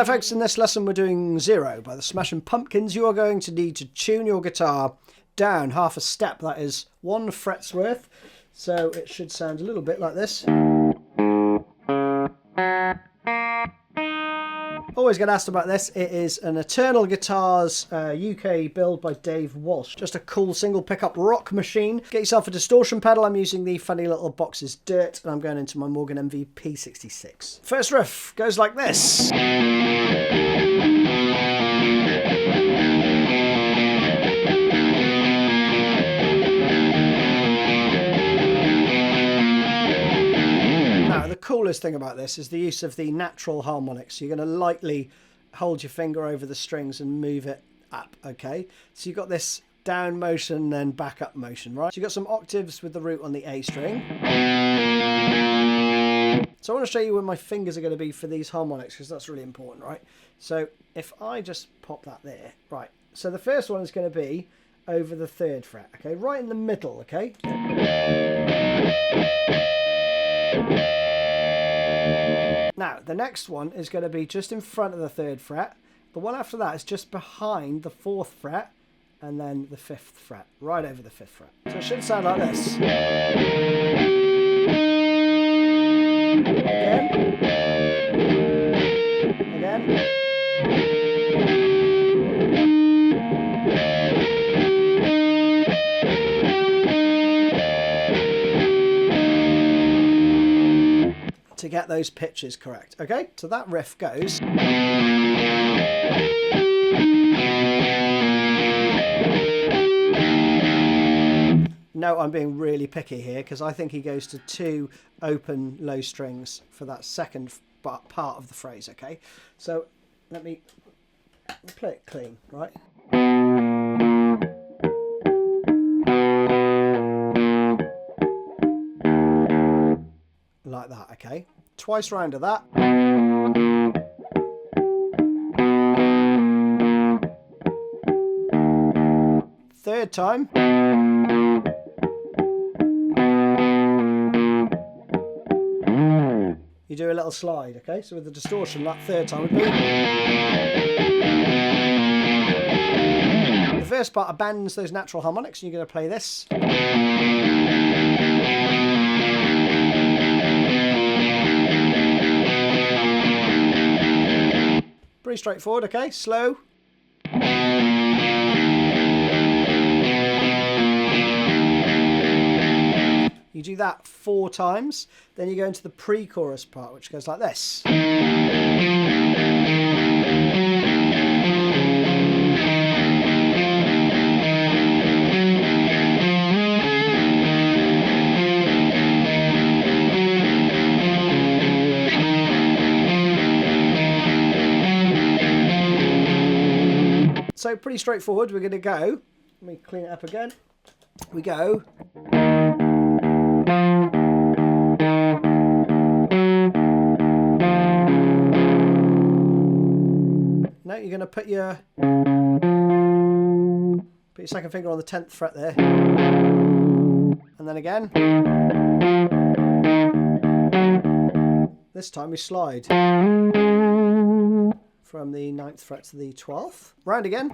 Hi folks, in this lesson we're doing Zero by the Smashing Pumpkins. You are going to need to tune your guitar down half a step, that is 1 fret's worth. So it should sound a little bit like this. Always get asked about this. It is an Eternal Guitars UK build by Dave Walsh. Just a cool single pickup rock machine. Get yourself a distortion pedal. I'm using the funny little box's Dirt, and I'm going into my Morgan MVP 66. First riff goes like this. The coolest thing about this is the use of the natural harmonics. You're going to lightly hold your finger over the strings and move it up, okay? So you've got this down motion, then back up motion, right? So you've got some octaves with the root on the A string. So I want to show you where my fingers are going to be for these harmonics, because that's really important, right? So if I just pop that there, right? So the first one is going to be over the 3rd fret, okay? Right in the middle, okay? Now, the next one is going to be just in front of the 3rd fret. The one after that is just behind the 4th fret, and then the 5th fret, right over the 5th fret. So it should sound like this. Again. To get those pitches correct. Okay, so that riff goes. No, I'm being really picky here because I think he goes to 2 open low strings for that second part of the phrase, okay? So let me play it clean, right? Like that, okay? Twice round of that. 3rd time. You do a little slide, okay? So with the distortion, that 3rd time would be. The first part abandons those natural harmonics, and you're going to play this. Pretty straightforward, okay? Slow. You do that 4 times, then you go into the pre-chorus part, which goes like this. So pretty straightforward. We're going to go, let me clean it up again. We go. Now you're going to put your second finger on the 10th fret there. And then again. This time we slide. From the 9th fret to the 12th. Round again.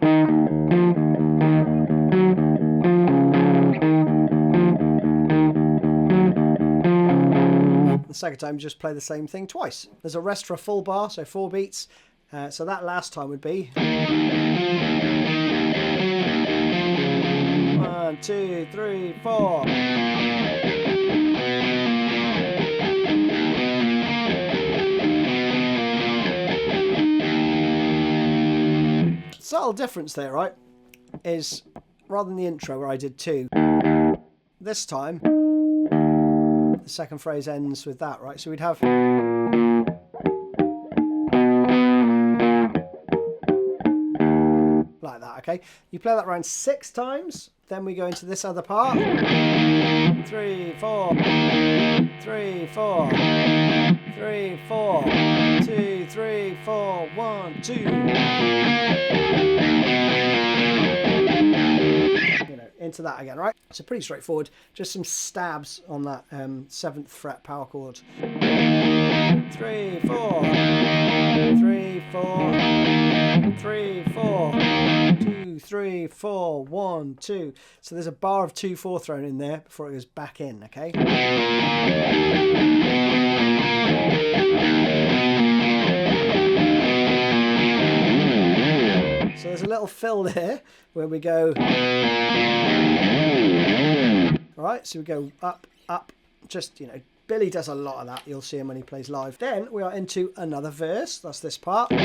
The second time you just play the same thing twice. There's a rest for a full bar, so 4 beats. So that last time would be 1, 2, 3, 4. Subtle difference there, right, is rather than the intro where I did 2, this time the second phrase ends with that, right? So we'd have like that, okay? You play that around 6 times, then we go into this other part. 3, 4, 3, 4, 3, 4, 2, 3, 4, 1, 2. Into that again, right? So pretty straightforward. Just some stabs on that 7th fret power chord. 3, 4, 3, 4, 3, 4, 2, 3, 4, 1, 2. So there's a bar of 2/4 thrown in there before it goes back in, okay? So there's a little fill there where we go. Alright, so we go up, up, just, you know, Billy does a lot of that. You'll see him when he plays live. Then we are into another verse. That's this part. You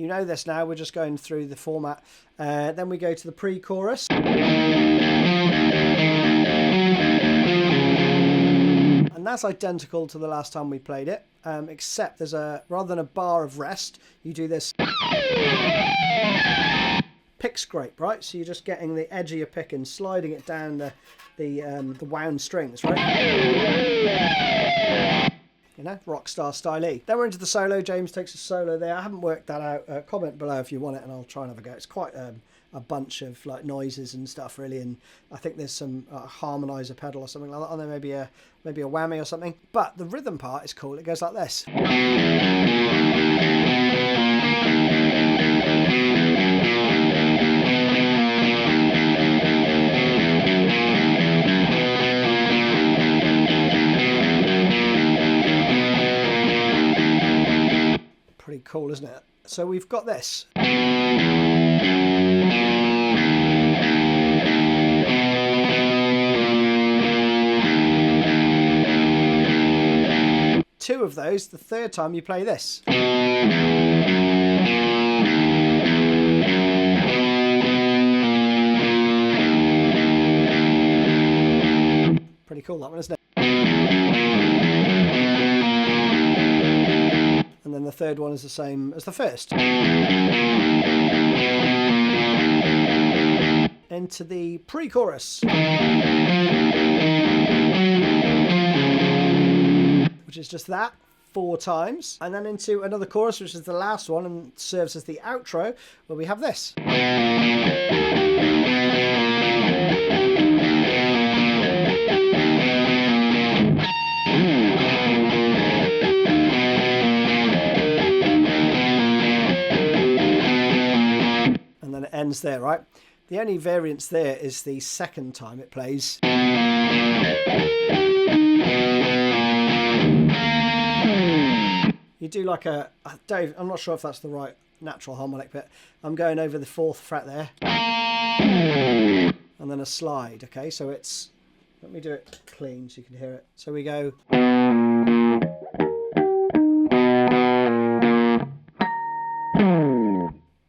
know this now. We're just going through the format. Then we go to the pre-chorus. And that's identical to the last time we played it, except there's a, rather than a bar of rest, you do this pick scrape, right? So you're just getting the edge of your pick and sliding it down the wound strings, right? You know, rock star style. Then we're into the solo. James takes a solo there. I haven't worked that out. Comment below if you want it, and I'll try and have a go. It's quite a bunch of like noises and stuff, really, and I think there's some harmonizer pedal or something like that on there, maybe a whammy or something. But the rhythm part is cool. It goes like this. Pretty cool, isn't it? So we've got this. Two of those. The third time you play this. Pretty cool, that one, isn't it? And then the third one is the same as the first. Into the pre-chorus, which is just that 4 times, and then into another chorus, which is the last one and serves as the outro, where we have this. And then it ends there, right? The only variance there is the second time it plays. You do like a, Dave, I'm not sure if that's the right natural harmonic, but I'm going over the 4th fret there. And then a slide, okay? So it's, let me do it clean so you can hear it. So we go.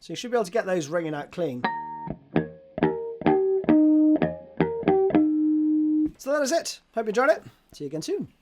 So you should be able to get those ringing out clean. So that is it. Hope you enjoyed it. See you again soon.